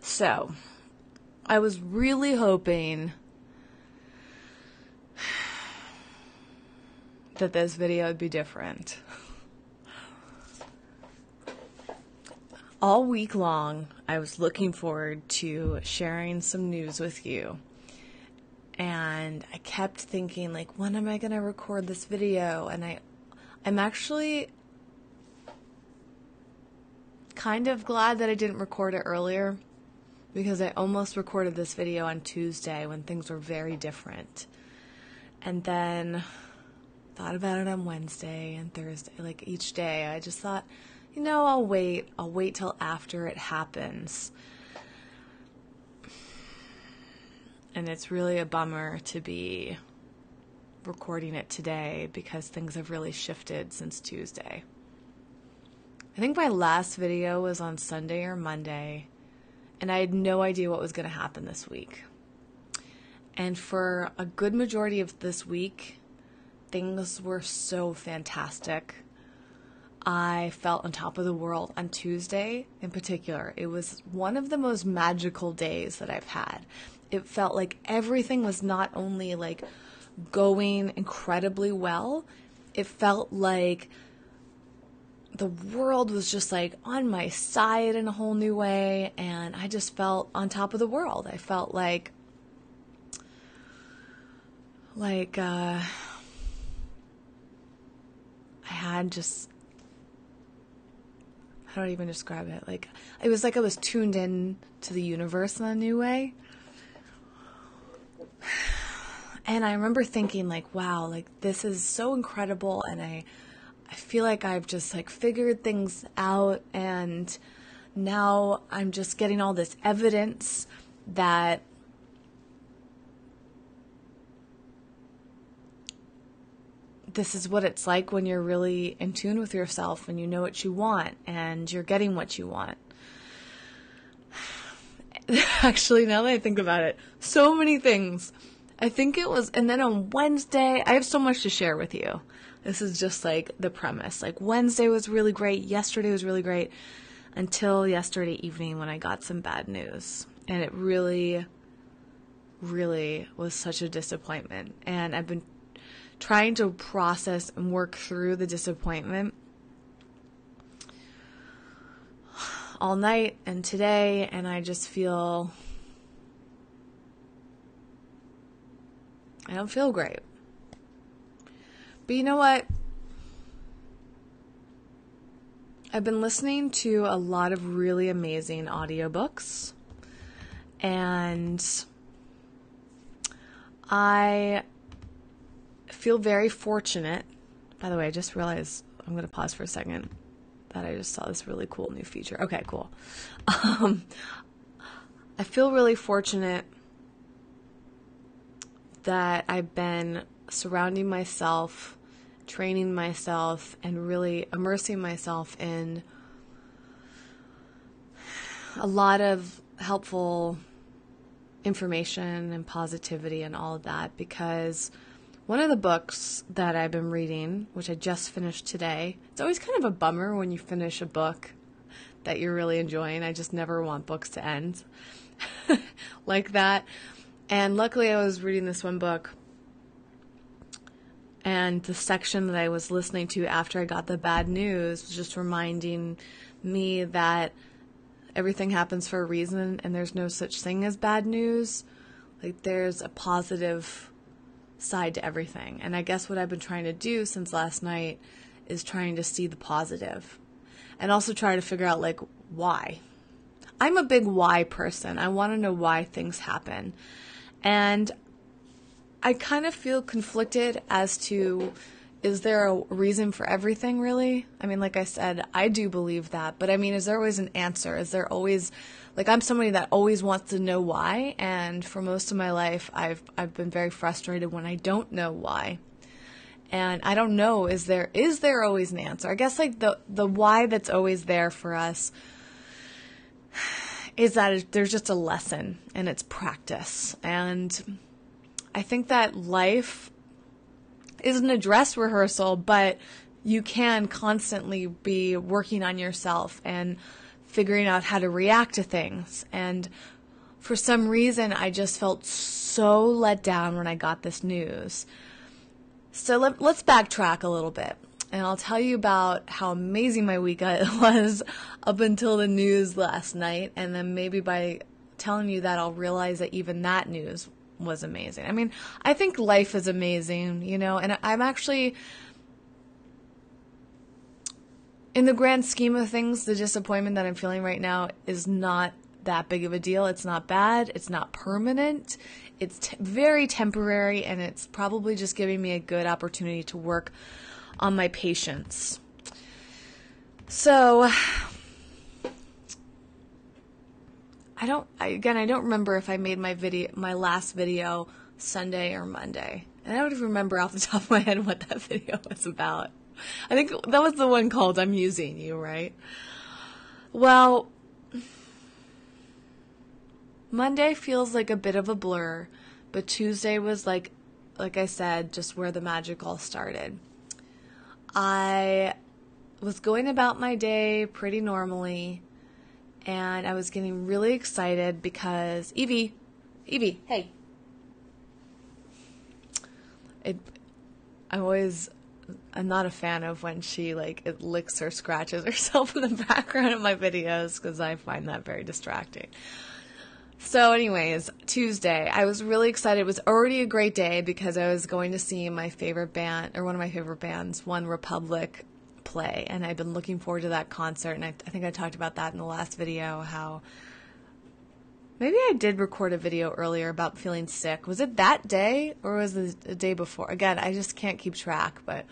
So, I was really hoping that this video would be different. All week long, I was looking forward to sharing some news with you. And I kept thinking, like, when am I going to record this video? And I'm actually kind of glad that I didn't record it earlier, because I almost recorded this video on Tuesday when things were very different. And then thought about it on Wednesday and Thursday, like each day. I just thought, I'll wait till after it happens. And it's really a bummer to be recording it today because things have really shifted since Tuesday. I think my last video was on Sunday or Monday, and I had no idea what was going to happen this week. And for a good majority of this week, things were so fantastic. I felt on top of the world on Tuesday in particular. It was one of the most magical days that I've had. It felt like everything was not only like going incredibly well, it felt like the world was just like on my side in a whole new way, and I just felt on top of the world. I felt like I had just, how do I even describe it? Like, it was like I was tuned in to the universe in a new way. And I remember thinking, like, wow, like, this is so incredible, and I feel like I've just, like, figured things out, and now I'm just getting all this evidence that this is what it's like when you're really in tune with yourself and you know what you want and you're getting what you want. Actually, now that I think about it, so many things. I think it was, and then on Wednesday, I have so much to share with you. This is just like the premise. Like, Wednesday was really great. Yesterday was really great until yesterday evening when I got some bad news. And it really, really was such a disappointment. And I've been trying to process and work through the disappointment all night and today, and I just feel, I don't feel great. But you know what? I've been listening to a lot of really amazing audiobooks, and I feel very fortunate. By the way, I just realized, I'm going to pause for a second, that I just saw this really cool new feature. Okay, cool. I feel really fortunate that I've been surrounding myself, training myself, and really immersing myself in a lot of helpful information and positivity and all of that, because one of the books that I've been reading, which I just finished today, it's always kind of a bummer when you finish a book that you're really enjoying. I just never want books to end like that. And luckily I was reading this one book, and the section that I was listening to after I got the bad news was just reminding me that everything happens for a reason and there's no such thing as bad news. Like, there's a positive side to everything. And I guess what I've been trying to do since last night is trying to see the positive and also try to figure out, like, why. I'm a big why person. I want to know why things happen. And I kind of feel conflicted as to, is there a reason for everything, really? I mean, like I said, I do believe that, but I mean, is there always an answer? Is there always, like, I'm somebody that always wants to know why, and for most of my life, I've been very frustrated when I don't know why. And I don't know, is there always an answer? I guess, like, the why that's always there for us is that there's just a lesson, and it's practice. And I think that life isn't a dress rehearsal, but you can constantly be working on yourself and figuring out how to react to things. And for some reason, I just felt so let down when I got this news. So let's backtrack a little bit. And I'll tell you about how amazing my week was up until the news last night. And then maybe by telling you that, I'll realize that even that news was amazing. I mean, I think life is amazing, you know, and I'm actually, in the grand scheme of things, the disappointment that I'm feeling right now is not that big of a deal. It's not bad. It's not permanent. It's very temporary, and it's probably just giving me a good opportunity to work on my patience. So I don't remember if I made my last video Sunday or Monday. And I don't even remember off the top of my head what that video was about. I think that was the one called I'm Using You, right? Well, Monday feels like a bit of a blur, but Tuesday was like I said, just where the magic all started. I was going about my day pretty normally, and I was getting really excited because Evie, hey. I'm not a fan of when she it licks or scratches herself in the background of my videos because I find that very distracting. So anyways, Tuesday, I was really excited. It was already a great day because I was going to see my favorite band, or one of my favorite bands, One Republic, play. And I've been looking forward to that concert. And I think I talked about that in the last video, how maybe I did record a video earlier about feeling sick. Was it that day or was it the day before? Again, I just can't keep track, but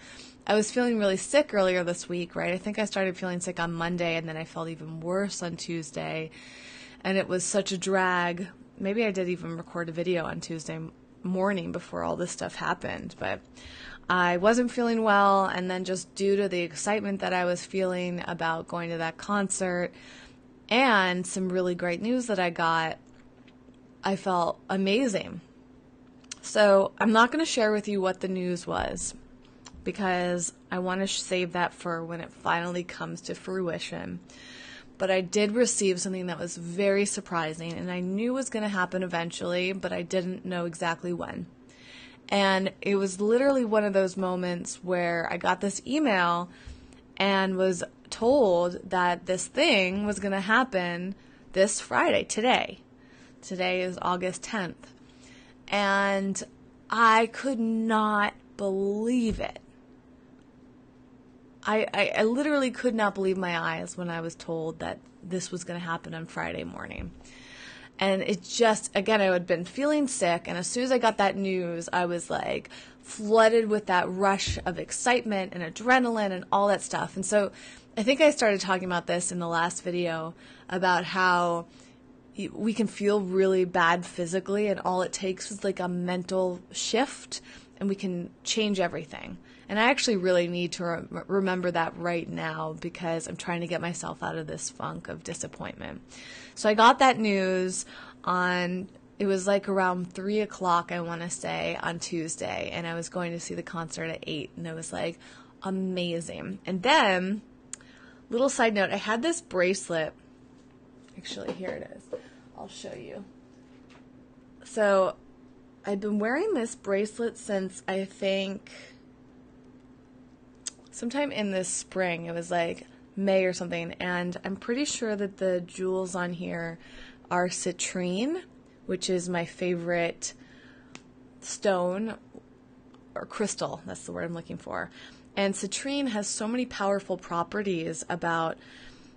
I was feeling really sick earlier this week, right? I think I started feeling sick on Monday, and then I felt even worse on Tuesday. And it was such a drag. Maybe I did even record a video on Tuesday morning before all this stuff happened. But I wasn't feeling well. And then just due to the excitement that I was feeling about going to that concert and some really great news that I got, I felt amazing. So I'm not going to share with you what the news was because I want to save that for when it finally comes to fruition. But I did receive something that was very surprising, and I knew was going to happen eventually, but I didn't know exactly when. And it was literally one of those moments where I got this email and was told that this thing was going to happen this Friday, today. Today is August 10th. And I could not believe it. I literally could not believe my eyes when I was told that this was going to happen on Friday morning. And it just, again, I had been feeling sick, and as soon as I got that news, I was flooded with that rush of excitement and adrenaline and all that stuff. And so I think I started talking about this in the last video about how we can feel really bad physically, and all it takes is a mental shift, and we can change everything. And I actually really need to remember that right now because I'm trying to get myself out of this funk of disappointment. So I got that news it was around 3 o'clock, I want to say, on Tuesday. And I was going to see the concert at 8. And it was amazing. And then, little side note, I had this bracelet. Actually, here it is. I'll show you. So I've been wearing this bracelet since, I think, sometime in this spring. It was May or something, and I'm pretty sure that the jewels on here are citrine, which is my favorite stone or crystal. That's the word I'm looking for. And citrine has so many powerful properties about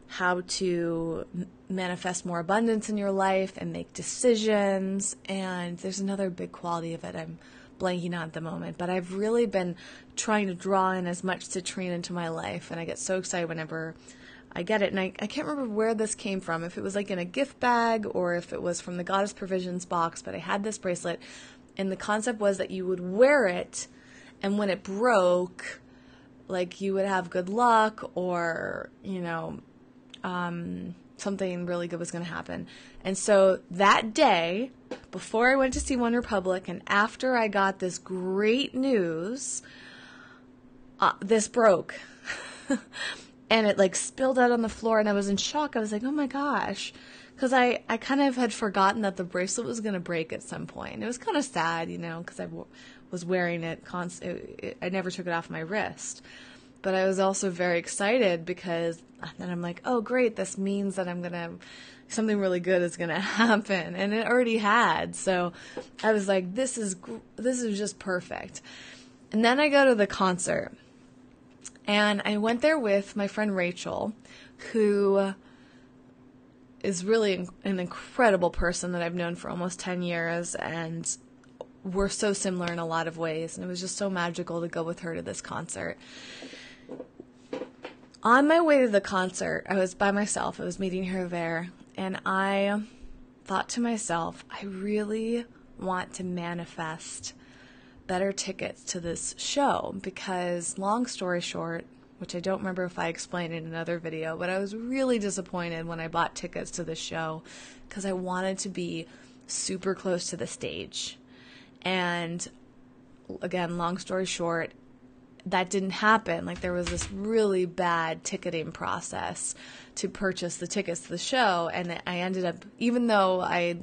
how to manifest more abundance in your life and make decisions. And there's another big quality of it I'm blanking on at the moment, but I've really been trying to draw in as much citrine into my life, and I get so excited whenever I get it. And I can't remember where this came from, if it was in a gift bag or if it was from the Goddess Provisions box, but I had this bracelet, and the concept was that you would wear it, and when it broke, you would have good luck, or something really good was going to happen. And so that day, before I went to see One Republic, and after I got this great news, this broke. and it like spilled out on the floor, and I was in shock. I was like, oh my gosh. Because I kind of had forgotten that the bracelet was going to break at some point. It was kind of sad, you know, because I was wearing it I never took it off my wrist. But I was also very excited because then I'm like, oh great, this means that something really good is going to happen. And it already had. So I was like, this is just perfect. And then I go to the concert. And I went there with my friend Rachel, who is really an incredible person that I've known for almost 10 years, and we're so similar in a lot of ways, and it was just so magical to go with her to this concert. On my way to the concert, I was by myself. I was meeting her there, and I thought to myself, I really want to manifest better tickets to this show, because long story short, which I don't remember if I explained in another video, but I was really disappointed when I bought tickets to the show because I wanted to be super close to the stage. And again, long story short, that didn't happen. Like, there was this really bad ticketing process to purchase the tickets to the show, and I ended up, even though I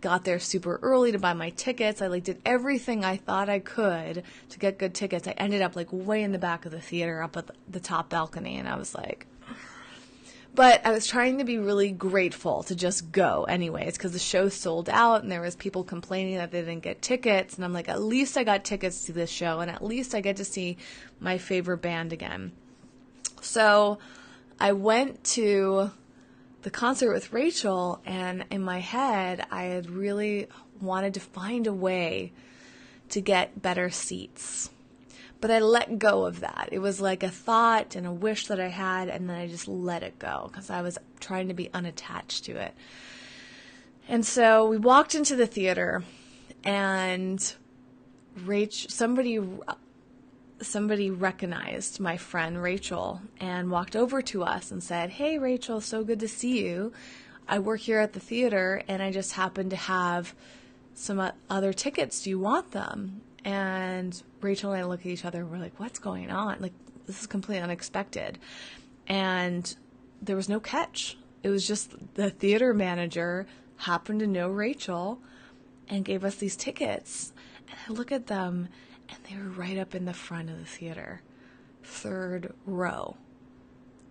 got there super early to buy my tickets, I did everything I thought I could to get good tickets. I ended up way in the back of the theater up at the top balcony, and I was like, but I was trying to be really grateful to just go anyways, because the show sold out and there was people complaining that they didn't get tickets, and I'm like, at least I got tickets to this show, and at least I get to see my favorite band again. So I went to the concert with Rachel, and in my head, I had really wanted to find a way to get better seats. But I let go of that. It was like a thought and a wish that I had, and then I just let it go because I was trying to be unattached to it. And so we walked into the theater, and somebody recognized my friend Rachel and walked over to us and said, "Hey Rachel, so good to see you. I work here at the theater and I just happen to have some other tickets. Do you want them?" And Rachel and I look at each other and we're like, what's going on? This is completely unexpected. And there was no catch. It was just the theater manager happened to know Rachel and gave us these tickets. And I look at them, and they were right up in the front of the theater, third row.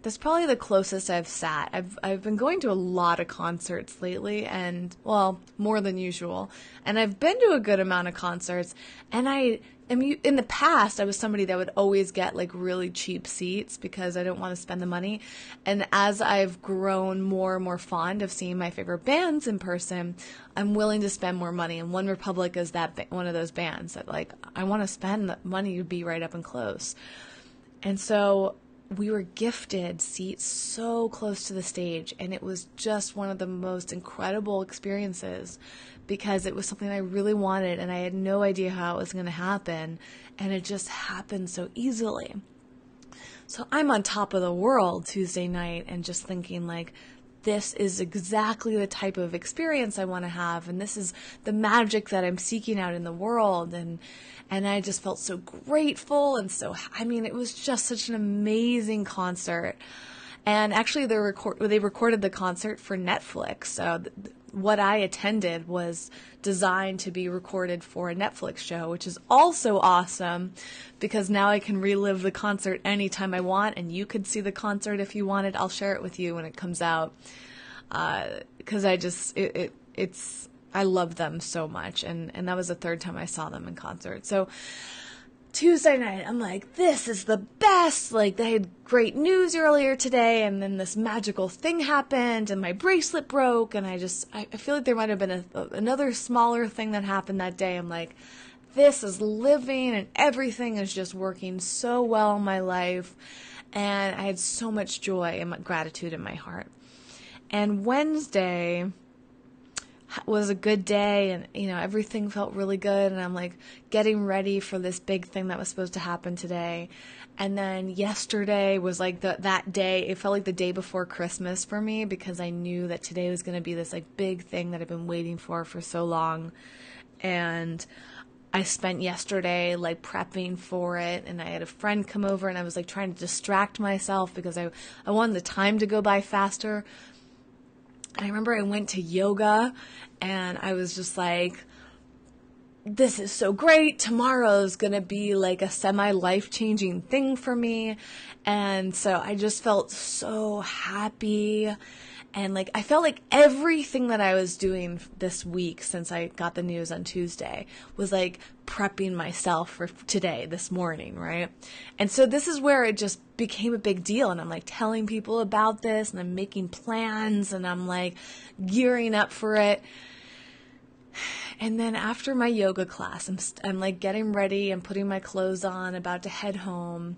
That's probably the closest I've sat. I've been going to a lot of concerts lately, and, well, more than usual. And I've been to a good amount of concerts, and in the past, I was somebody that would always get really cheap seats because I don't want to spend the money. And as I've grown more and more fond of seeing my favorite bands in person, I'm willing to spend more money. And One Republic is one of those bands that I want to spend the money to be right up and close. And so we were gifted seats so close to the stage, and it was just one of the most incredible experiences because it was something I really wanted, and I had no idea how it was going to happen, and it just happened so easily. So I'm on top of the world Tuesday night and just thinking this is exactly the type of experience I want to have, and this is the magic that I'm seeking out in the world, and I just felt so grateful, and it was just such an amazing concert. And actually, they recorded the concert for Netflix, so what I attended was designed to be recorded for a Netflix show, which is also awesome because now I can relive the concert anytime I want, and you could see the concert if you wanted. I'll share it with you when it comes out because I love them so much, and that was the third time I saw them in concert. So Tuesday night, I'm like, this is the best. They had great news earlier today, and then this magical thing happened, and my bracelet broke, and I feel like there might have been another smaller thing that happened that day. I'm like, this is living, and everything is just working so well in my life, and I had so much joy and gratitude in my heart. And Wednesday was a good day, and everything felt really good, and I'm getting ready for this big thing that was supposed to happen today. And then yesterday was that day. It felt like the day before Christmas for me because I knew that today was going to be this big thing that I've been waiting for so long. And I spent yesterday like prepping for it, and I had a friend come over, and I was like trying to distract myself because I wanted the time to go by faster. And I remember I went to yoga, and I was just like, this is so great. Tomorrow's going to be like a semi-life-changing thing for me. And so I just felt so happy. And like, I felt like everything that I was doing this week since I got the news on Tuesday was like prepping myself for today, this morning, right? And so this is where it just became a big deal. And I'm like telling people about this, and I'm making plans, and I'm like gearing up for it. And then after my yoga class, I'm like getting ready and putting my clothes on, about to head home.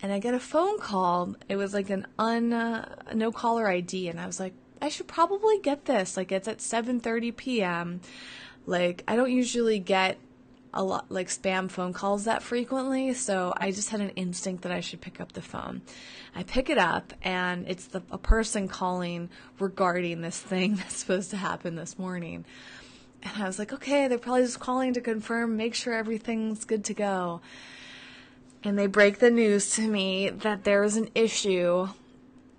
And I get a phone call. It was like an no caller ID. And I was like, I should probably get this. Like, it's at 7:30 p.m. Like, I don't usually get a lot like spam phone calls that frequently. So I just had an instinct that I should pick up the phone. I pick it up, and it's a person calling regarding this thing that's supposed to happen this morning. And I was like, okay, they're probably just calling to confirm, make sure everything's good to go. And they break the news to me that there is an issue,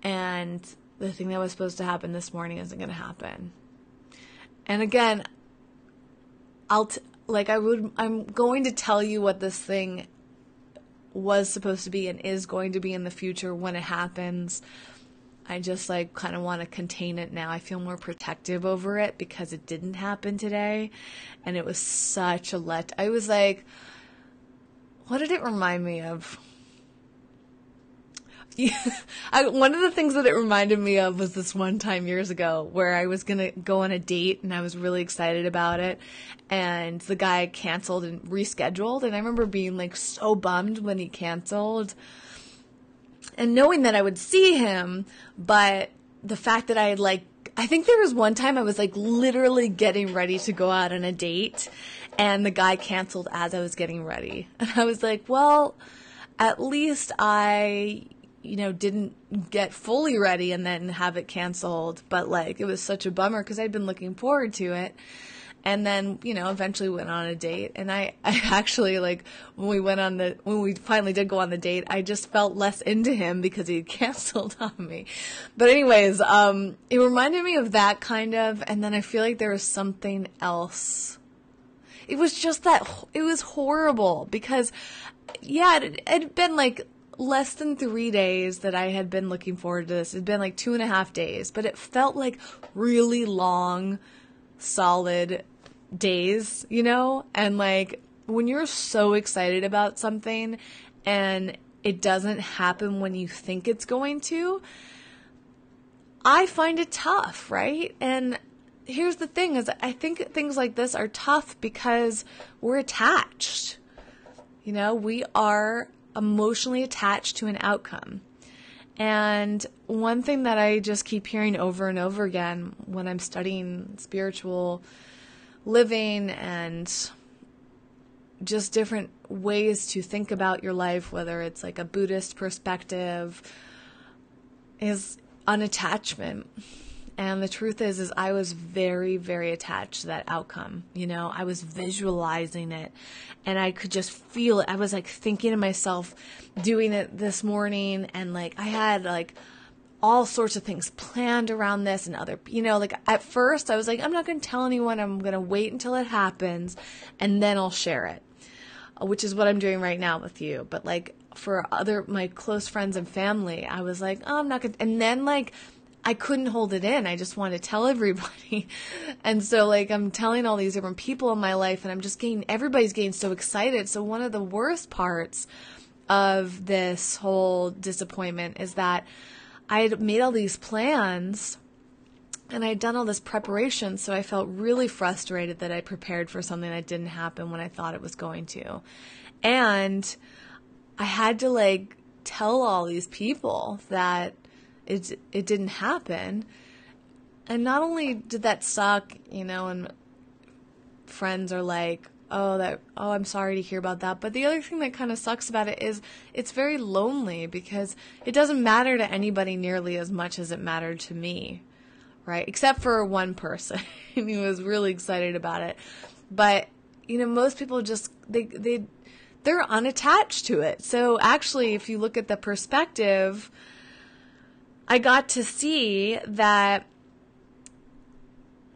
and the thing that was supposed to happen this morning isn't going to happen. And again, I'm going to tell you what this thing was supposed to be and is going to be in the future when it happens. I just like kind of want to contain it now. I feel more protective over it because it didn't happen today. And it was such a I was like, what did it remind me of? One of the things that it reminded me of was this one time years ago where I was going to go on a date, and I was really excited about it. And the guy canceled and rescheduled. And I remember being like so bummed when he canceled. And knowing that I would see him, but the fact that I think there was one time I was like literally getting ready to go out on a date, and the guy canceled as I was getting ready. And I was like, well, at least I, didn't get fully ready and then have it canceled. But like, it was such a bummer because I'd been looking forward to it. And then, eventually went on a date. And I actually, like, when we finally did go on the date, I just felt less into him because he canceled on me. But anyways, it reminded me of that kind of, and then I feel like there was something else. It was just that, it was horrible because, yeah, it had been like less than 3 days that I had been looking forward to this. It had been like 2.5 days, but it felt like really long, solid days, and like when you're so excited about something and it doesn't happen when you think it's going to, I find it tough, right? And here's the thing is I think things like this are tough because we're attached. We are emotionally attached to an outcome. And one thing that I just keep hearing over and over again when I'm studying spiritual living and just different ways to think about your life, whether it's like a Buddhist perspective, is unattachment. And the truth is I was very, very attached to that outcome. I was visualizing it, and I could just feel it. I was like thinking to myself, doing it this morning, and like I had like all sorts of things planned around this and other, like at first I was like, I'm not going to tell anyone. I'm going to wait until it happens and then I'll share it, which is what I'm doing right now with you. But like for my close friends and family, I was like, oh, I'm not going to, and then like I couldn't hold it in. I just wanted to tell everybody. And so like I'm telling all these different people in my life, and I'm just everybody's getting so excited. So one of the worst parts of this whole disappointment is that I had made all these plans and I had done all this preparation, so I felt really frustrated that I prepared for something that didn't happen when I thought it was going to. And I had to like tell all these people that it didn't happen. And not only did that suck, and friends are like, oh, I'm sorry to hear about that. But the other thing that kind of sucks about it is it's very lonely because it doesn't matter to anybody nearly as much as it mattered to me, right? Except for one person who was really excited about it. But most people just, they're unattached to it. So actually, if you look at the perspective, I got to see that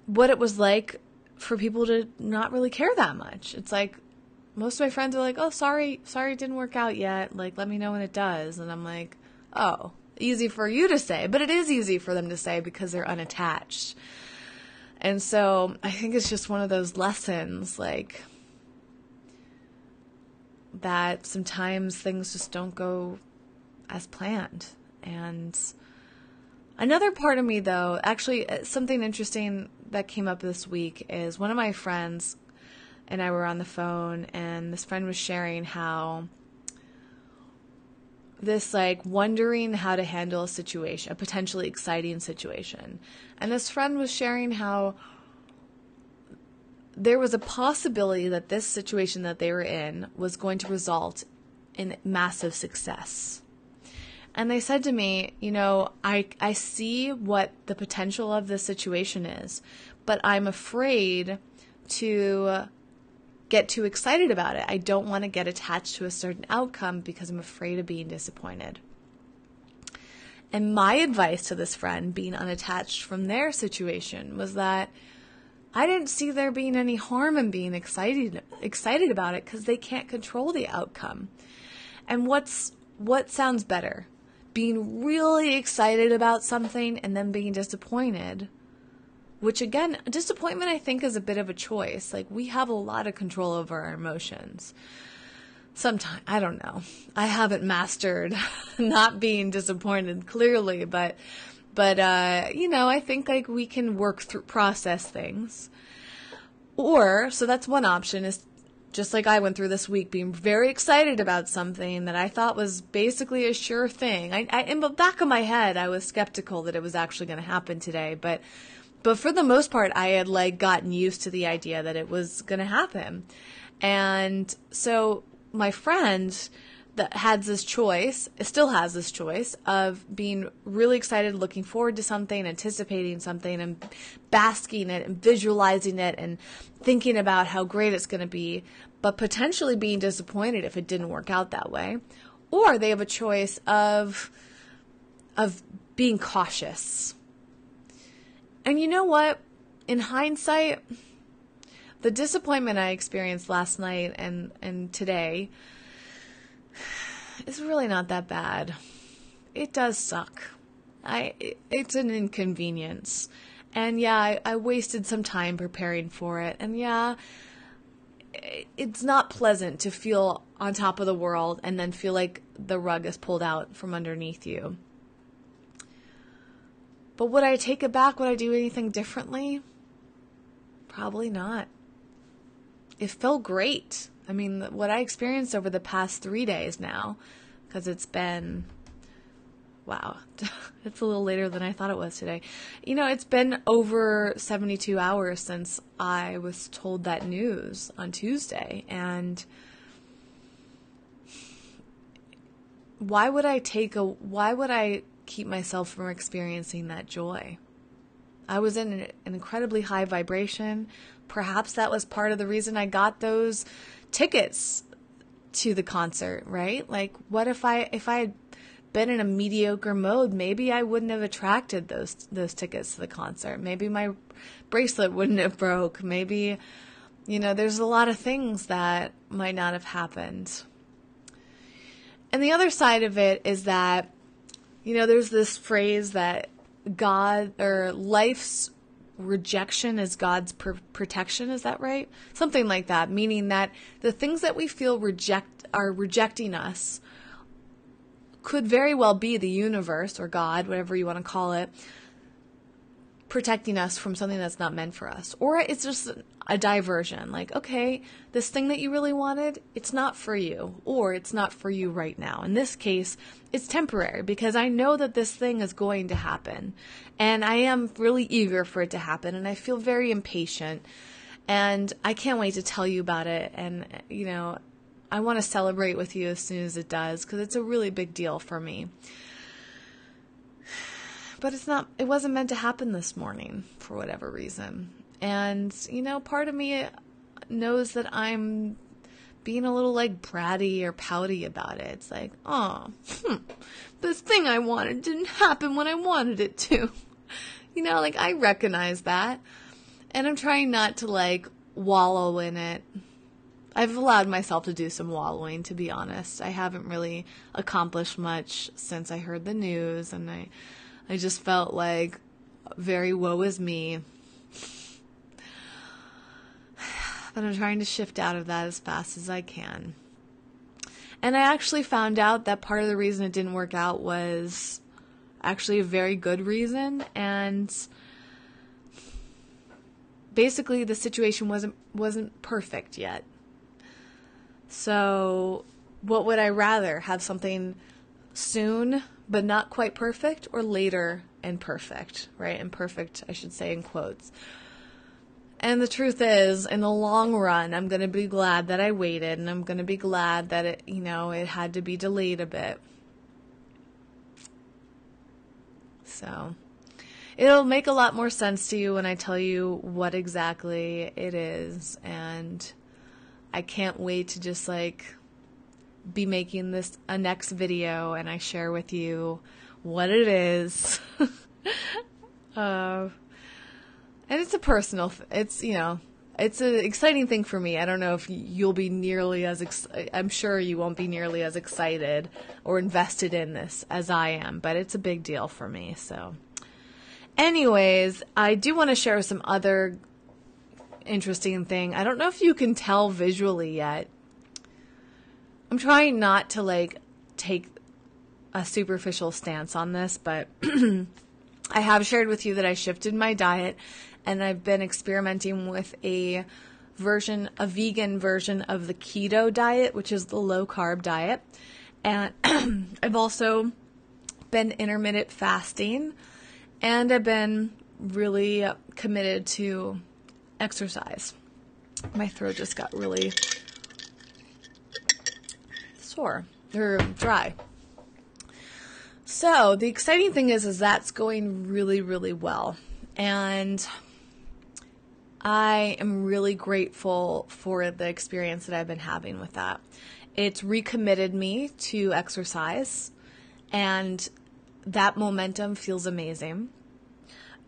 what it was like for people to not really care that much. It's like, most of my friends are like, oh, sorry, it didn't work out yet. Like, let me know when it does. And I'm like, oh, easy for you to say. But it is easy for them to say because they're unattached. And so I think it's just one of those lessons, like, that sometimes things just don't go as planned. And another part of me, though, actually something interesting that came up this week is one of my friends and I were on the phone, and this friend was sharing how this, like, wondering how to handle a situation, a potentially exciting situation. And this friend was sharing how there was a possibility that this situation that they were in was going to result in massive success. And they said to me, I see what the potential of this situation is, but I'm afraid to get too excited about it. I don't want to get attached to a certain outcome because I'm afraid of being disappointed. And my advice to this friend, being unattached from their situation, was that I didn't see there being any harm in being excited about it because they can't control the outcome. And what sounds better? Being really excited about something and then being disappointed, which again, disappointment I think is a bit of a choice. Like, we have a lot of control over our emotions. Sometimes, I don't know. I haven't mastered not being disappointed clearly, but I think like we can process things. Or, so that's one option, is just like I went through this week, being very excited about something that I thought was basically a sure thing. In the back of my head, I was skeptical that it was actually going to happen today, but for the most part, I had like gotten used to the idea that it was going to happen. And so my friend that had this choice, still has this choice of being really excited, looking forward to something, anticipating something, and basking it and visualizing it and thinking about how great it's going to be, but potentially being disappointed if it didn't work out that way. Or they have a choice of being cautious. And you know what? In hindsight, the disappointment I experienced last night and today is really not that bad. It does suck. It's an inconvenience. And yeah, I wasted some time preparing for it. And yeah, it's not pleasant to feel on top of the world and then feel like the rug is pulled out from underneath you. But would I take it back? Would I do anything differently? Probably not. It felt great. I mean, what I experienced over the past 3 days now, because it's been, wow, it's a little later than I thought it was today. It's been over 72 hours since I was told that news on Tuesday. And why would I keep myself from experiencing that joy? I was in an incredibly high vibration. Perhaps that was part of the reason I got those tickets to the concert, right? Like, what if I had been in a mediocre mode, maybe I wouldn't have attracted those tickets to the concert. Maybe my bracelet wouldn't have broke. Maybe, there's a lot of things that might not have happened. And the other side of it is that, there's this phrase that God, or life's rejection is God's protection. Is that right? Something like that, meaning that the things that we feel are rejecting us could very well be the universe or God, whatever you want to call it, protecting us from something that's not meant for us. Or it's just a diversion. Like, okay, this thing that you really wanted, it's not for you, or it's not for you right now. In this case, it's temporary because I know that this thing is going to happen, and I am really eager for it to happen, and I feel very impatient, and I can't wait to tell you about it. And, I want to celebrate with you as soon as it does, because it's a really big deal for me. But it wasn't meant to happen this morning for whatever reason. And, part of me knows that I'm being a little like bratty or pouty about it. It's like, oh, this thing I wanted didn't happen when I wanted it to. You know, like I recognize that. And I'm trying not to like wallow in it. I've allowed myself to do some wallowing, to be honest. I haven't really accomplished much since I heard the news, and I just felt like very woe is me. But I'm trying to shift out of that as fast as I can. And I actually found out that part of the reason it didn't work out was actually a very good reason, and basically the situation wasn't perfect yet. So what would I rather? Have something soon but not quite perfect, or later and perfect, right? And perfect, I should say in quotes. And the truth is, in the long run, I'm going to be glad that I waited, and I'm going to be glad that it had to be delayed a bit. So it'll make a lot more sense to you when I tell you what exactly it is, and I can't wait to just like be making this a next video and I share with you what it is. And it's a personal, it's an exciting thing for me. I don't know if you'll be nearly as, I'm sure you won't be nearly as excited or invested in this as I am, but it's a big deal for me. So anyways, I do want to share some other interesting thing. I don't know if you can tell visually yet. I'm trying not to like take a superficial stance on this, but I have shared with you that I shifted my diet and I've been experimenting with a vegan version of the keto diet, which is the low carb diet. And I've also been intermittent fasting, and I've been really committed to exercise. My throat just got really sore or dry. So the exciting thing is that's going really, really well. And I am really grateful for the experience that I've been having with that. It's recommitted me to exercise, and that momentum feels amazing.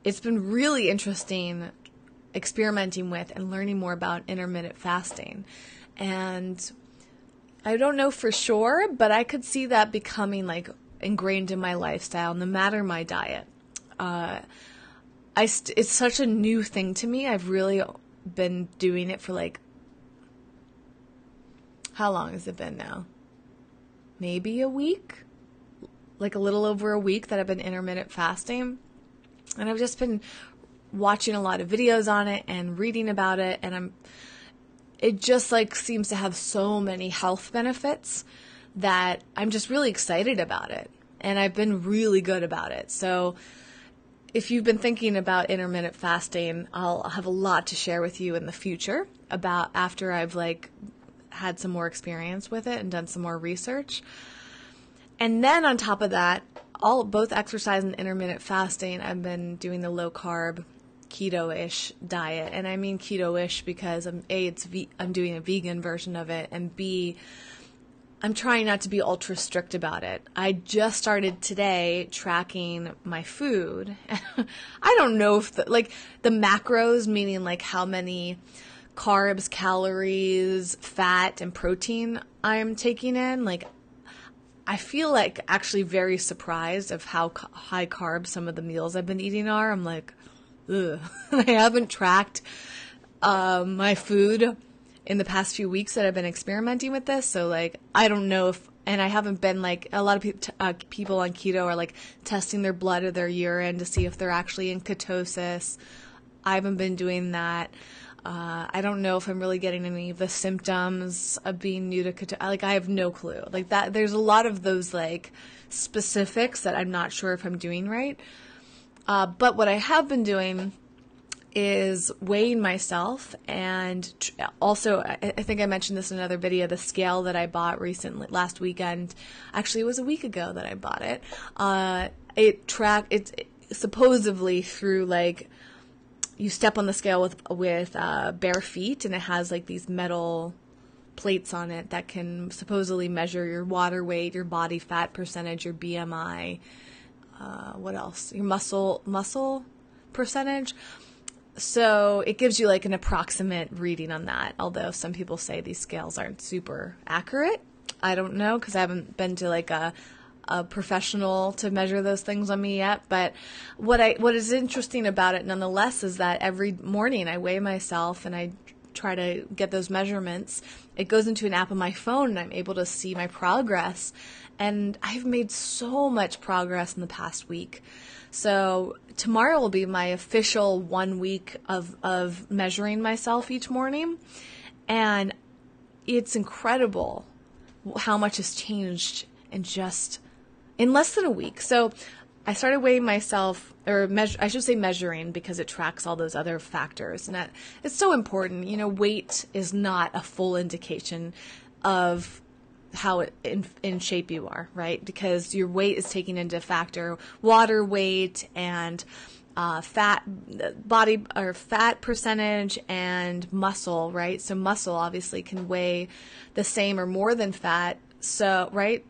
It's been really interesting experimenting with and learning more about intermittent fasting. And I don't know for sure, but I could see that becoming like ingrained in my lifestyle, no matter my diet. It's such a new thing to me. I've really been doing it for like, how long has it been now? Maybe a week? Like a little over a week that I've been intermittent fasting. And I've just been watching a lot of videos on it and reading about it, and it just like seems to have so many health benefits that I'm just really excited about it, and I've been really good about it. So if you've been thinking about intermittent fasting, I'll have a lot to share with you in the future about after I've like had some more experience with it and done some more research. And then on top of that, both exercise and intermittent fasting, I've been doing the low carb keto-ish diet. And I mean keto-ish because I'm doing a vegan version of it, and B, I'm trying not to be ultra strict about it. I just started today tracking my food. I don't know if the macros, meaning like how many carbs, calories, fat, and protein I'm taking in, like I feel like actually very surprised of how high carb some of the meals I've been eating are. I'm like, ugh. I haven't tracked my food in the past few weeks that I've been experimenting with this. So like, I don't know if, and I haven't been like, a lot of people on keto are like testing their blood or their urine to see if they're actually in ketosis. I haven't been doing that. I don't know if I'm really getting any of the symptoms of being new to ketosis. Like, I have no clue. Like that, there's a lot of those like specifics that I'm not sure if I'm doing right. But what I have been doing is weighing myself, and also, I think I mentioned this in another video, the scale that I bought recently, last weekend. Actually, it was a week ago that I bought it. It's supposedly through like, you step on the scale with bare feet, and it has like these metal plates on it that can supposedly measure your water weight, your body fat percentage, your BMI, what else? Your muscle percentage. So it gives you like an approximate reading on that, although some people say these scales aren't super accurate. I don't know, because I haven't been to like a professional to measure those things on me yet. But what is interesting about it nonetheless is that every morning I weigh myself and I try to get those measurements. It goes into an app on my phone and I'm able to see my progress. And I've made so much progress in the past week. So tomorrow will be my official 1 week of measuring myself each morning. And it's incredible how much has changed in less than a week. So I started weighing myself, I should say measuring, because it tracks all those other factors. And it's so important. Weight is not a full indication of how in shape you are, right? Because your weight is taking into factor water weight and fat percentage and muscle, right? So muscle obviously can weigh the same or more than fat. So, right?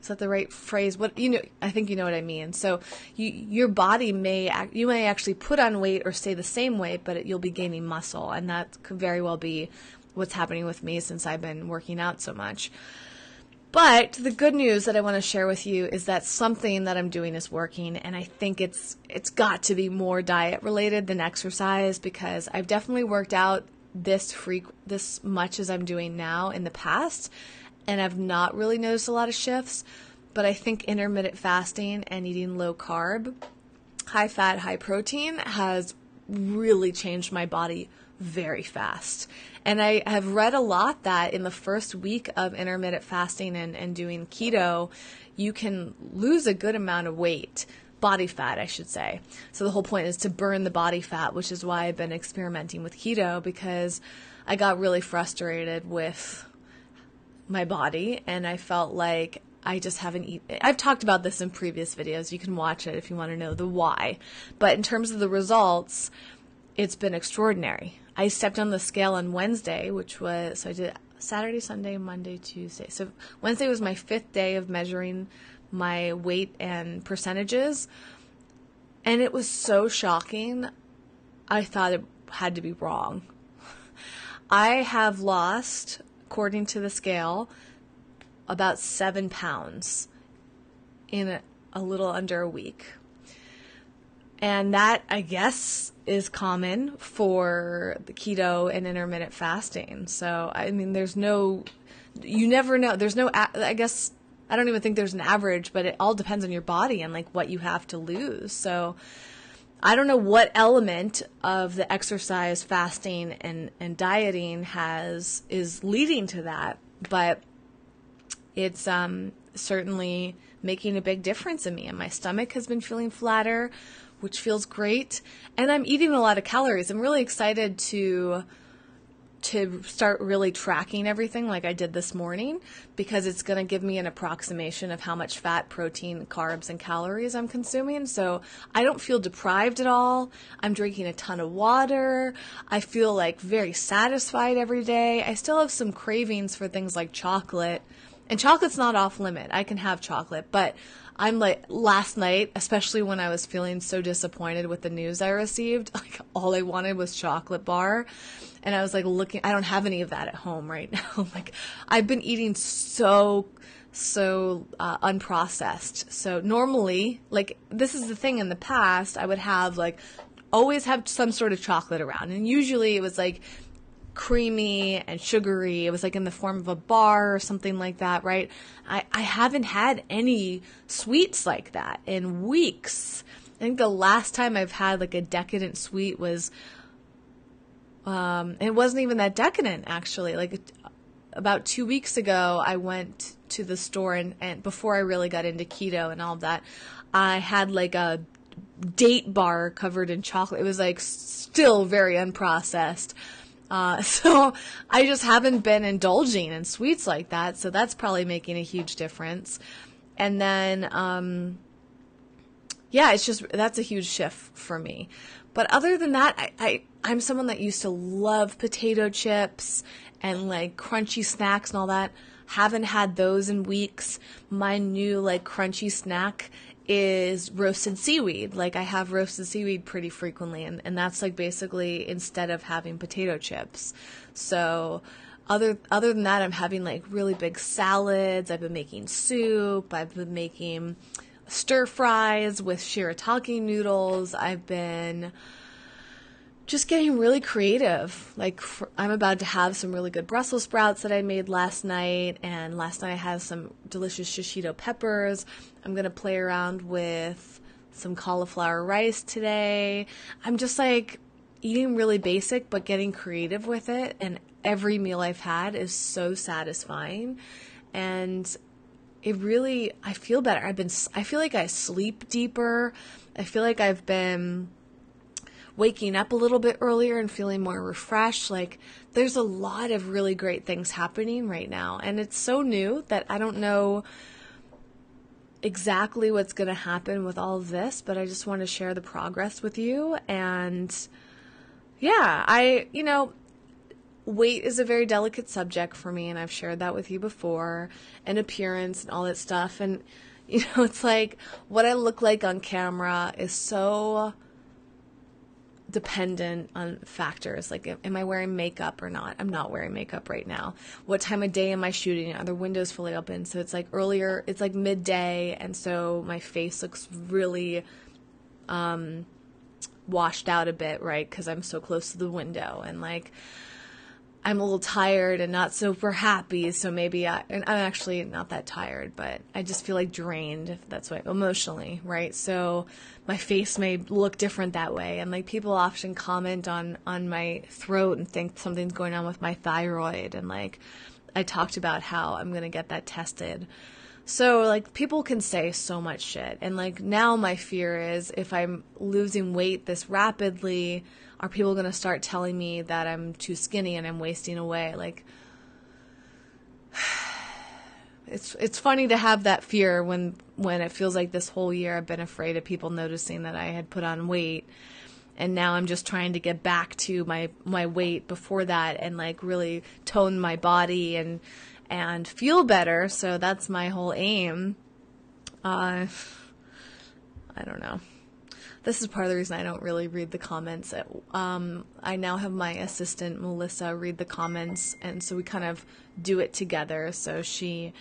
Is that the right phrase? I think you know what I mean. So your body you may actually put on weight or stay the same weight, but you'll be gaining muscle. And that could very well be what's happening with me since I've been working out so much. But the good news that I want to share with you is that something that I'm doing is working, and I think it's got to be more diet related than exercise, because I've definitely worked out this much as I'm doing now in the past, and I've not really noticed a lot of shifts. But I think intermittent fasting and eating low carb, high fat, high protein has really changed my body very fast. And I have read a lot that in the first week of intermittent fasting and doing keto, you can lose a good amount of weight, body fat, I should say. So the whole point is to burn the body fat, which is why I've been experimenting with keto, because I got really frustrated with my body and I felt like I just haven't eaten. I've talked about this in previous videos. You can watch it if you want to know the why. But in terms of the results, it's been extraordinary. I stepped on the scale on Wednesday, so I did Saturday, Sunday, Monday, Tuesday. So Wednesday was my 5th day of measuring my weight and percentages. And it was so shocking. I thought it had to be wrong. I have lost, according to the scale, about 7 pounds in a little under a week. And that, I guess, is common for the keto and intermittent fasting. So, I mean, you never know. There's no, I guess, I don't even think there's an average, but it all depends on your body and like what you have to lose. So I don't know what element of the exercise, fasting, and dieting is leading to that, but it's certainly making a big difference in me. And my stomach has been feeling flatter, which feels great. And I'm eating a lot of calories. I'm really excited to start really tracking everything like I did this morning, because it's going to give me an approximation of how much fat, protein, carbs, and calories I'm consuming. So I don't feel deprived at all. I'm drinking a ton of water. I feel like very satisfied every day. I still have some cravings for things like chocolate. And chocolate's not off limit. I can have chocolate, but I'm like, last night, especially when I was feeling so disappointed with the news I received, like all I wanted was chocolate bar. And I was like I don't have any of that at home right now. Like I've been eating so unprocessed. So normally, like this is the thing, in the past, I would have always have some sort of chocolate around. And usually it was like creamy and sugary. It was like in the form of a bar or something like that, right? I haven't had any sweets like that in weeks. I think the last time I've had like a decadent sweet was, it wasn't even that decadent actually. Like about 2 weeks ago, I went to the store and before I really got into keto and all of that, I had like a date bar covered in chocolate. It was like still very unprocessed. So I just haven't been indulging in sweets like that. So that's probably making a huge difference. And then, yeah, it's just, that's a huge shift for me. But other than that, I'm someone that used to love potato chips and like crunchy snacks and all that. Haven't had those in weeks. My new like crunchy snack is roasted seaweed. Like I have roasted seaweed pretty frequently, and that's like basically instead of having potato chips. So other than that, I'm having like really big salads. I've been making soup. I've been making stir fries with shirataki noodles. I've been just getting really creative. Like I'm about to have some really good Brussels sprouts that I made last night, and last night I had some delicious shishito peppers. I'm going to play around with some cauliflower rice today. I'm just like eating really basic, but getting creative with it, and every meal I've had is so satisfying, and it really, I feel better. I feel like I sleep deeper. I feel like I've been waking up a little bit earlier and feeling more refreshed. Like there's a lot of really great things happening right now, and it's so new that I don't know exactly what's going to happen with all of this, but I just want to share the progress with you. And yeah, weight is a very delicate subject for me, and I've shared that with you before, and appearance and all that stuff. And, it's like what I look like on camera is so dependent on factors. Like, am I wearing makeup or not? I'm not wearing makeup right now. What time of day am I shooting? Are the windows fully open? So it's like earlier, it's like midday, and so my face looks really washed out a bit, right? Because I'm so close to the window, and like I'm a little tired and not super happy, so maybe and I'm actually not that tired, but I just feel like drained, if that's what, emotionally, right? So my face may look different that way, and like people often comment on my throat and think something's going on with my thyroid, and like I talked about how I'm going to get that tested. So like people can say so much shit, and like now my fear is if I'm losing weight this rapidly, are people going to start telling me that I'm too skinny and I'm wasting away? Like, it's funny to have that fear when it feels like this whole year I've been afraid of people noticing that I had put on weight, and now I'm just trying to get back to my weight before that and like really tone my body and feel better. So that's my whole aim. I don't know. This is part of the reason I don't really read the comments. I now have my assistant, Melissa, read the comments, and so we kind of do it together. So she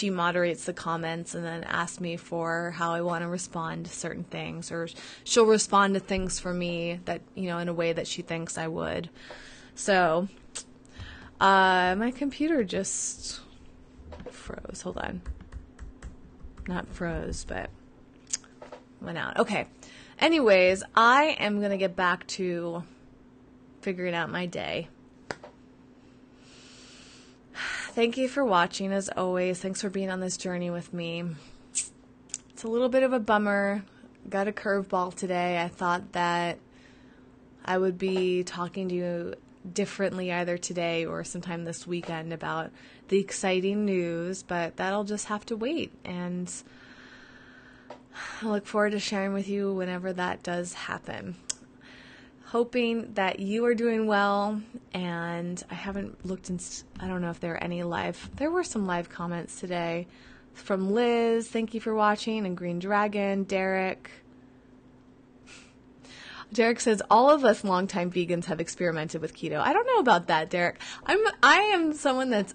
moderates the comments and then asks me for how I want to respond to certain things, or she'll respond to things for me that, in a way that she thinks I would. So my computer just froze. Hold on. Not froze, but went out. Okay. Anyways, I am going to get back to figuring out my day. Thank you for watching, as always. Thanks for being on this journey with me. It's a little bit of a bummer. Got a curveball today. I thought that I would be talking to you differently either today or sometime this weekend about the exciting news, but that'll just have to wait, and I look forward to sharing with you whenever that does happen. Hoping that you are doing well, and I haven't looked I don't know if there were some live comments today from Liz. Thank you for watching, and Green Dragon, Derek. Derek says, all of us longtime vegans have experimented with keto. I don't know about that, Derek. I am someone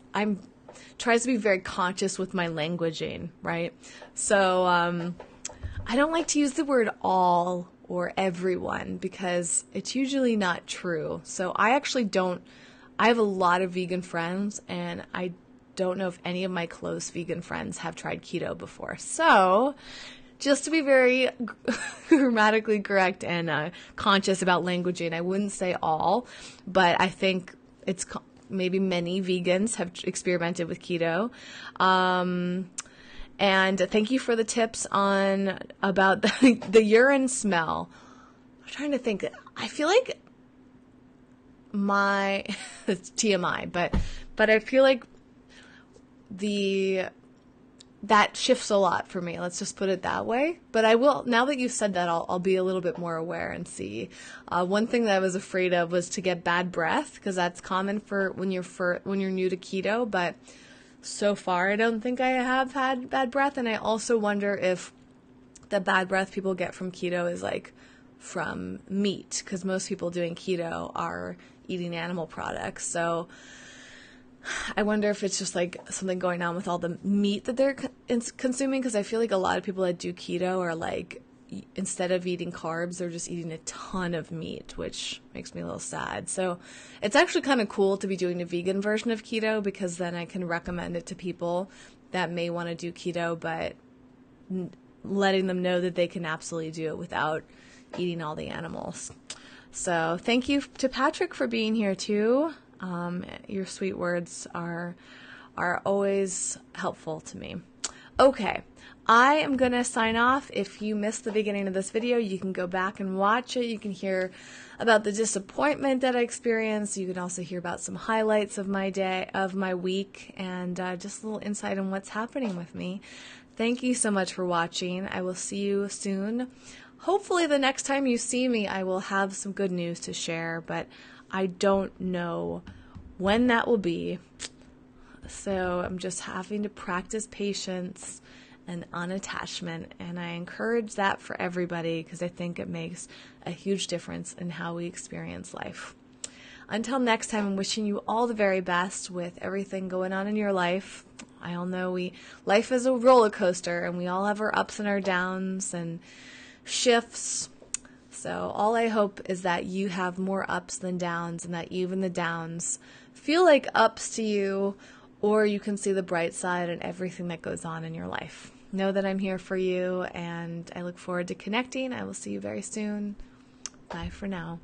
tries to be very conscious with my languaging, right? So, I don't like to use the word all or everyone because it's usually not true. So I have a lot of vegan friends, and I don't know if any of my close vegan friends have tried keto before. So just to be very grammatically correct and conscious about languaging, I wouldn't say all, but I think it's maybe many vegans have experimented with keto. And thank you for the tips about the urine smell. I'm trying to think. I feel like it's TMI, but I feel like the that shifts a lot for me. Let's just put it that way. But I will, now that you've said that, I'll be a little bit more aware and see. One thing that I was afraid of was to get bad breath, because that's common for when you're new to keto. But so far, I don't think I have had bad breath. And I also wonder if the bad breath people get from keto is like from meat, because most people doing keto are eating animal products. So I wonder if it's just like something going on with all the meat that they're consuming, because I feel like a lot of people that do keto are like, instead of eating carbs, they're just eating a ton of meat, which makes me a little sad. So it's actually kind of cool to be doing the vegan version of keto, because then I can recommend it to people that may want to do keto, but letting them know that they can absolutely do it without eating all the animals. So thank you to Patrick for being here too. Your sweet words are always helpful to me. Okay, I am going to sign off. If you missed the beginning of this video, you can go back and watch it. You can hear about the disappointment that I experienced. You can also hear about some highlights of my day, of my week, and just a little insight on what's happening with me. Thank you so much for watching. I will see you soon. Hopefully the next time you see me, I will have some good news to share, but I don't know when that will be. So I'm just having to practice patience and unattachment, and I encourage that for everybody, because I think it makes a huge difference in how we experience life. Until next time, I'm wishing you all the very best with everything going on in your life. I all know life is a roller coaster, and we all have our ups and our downs and shifts. So all I hope is that you have more ups than downs, and that even the downs feel like ups to you, or you can see the bright side in everything that goes on in your life. Know that I'm here for you, and I look forward to connecting. I will see you very soon. Bye for now.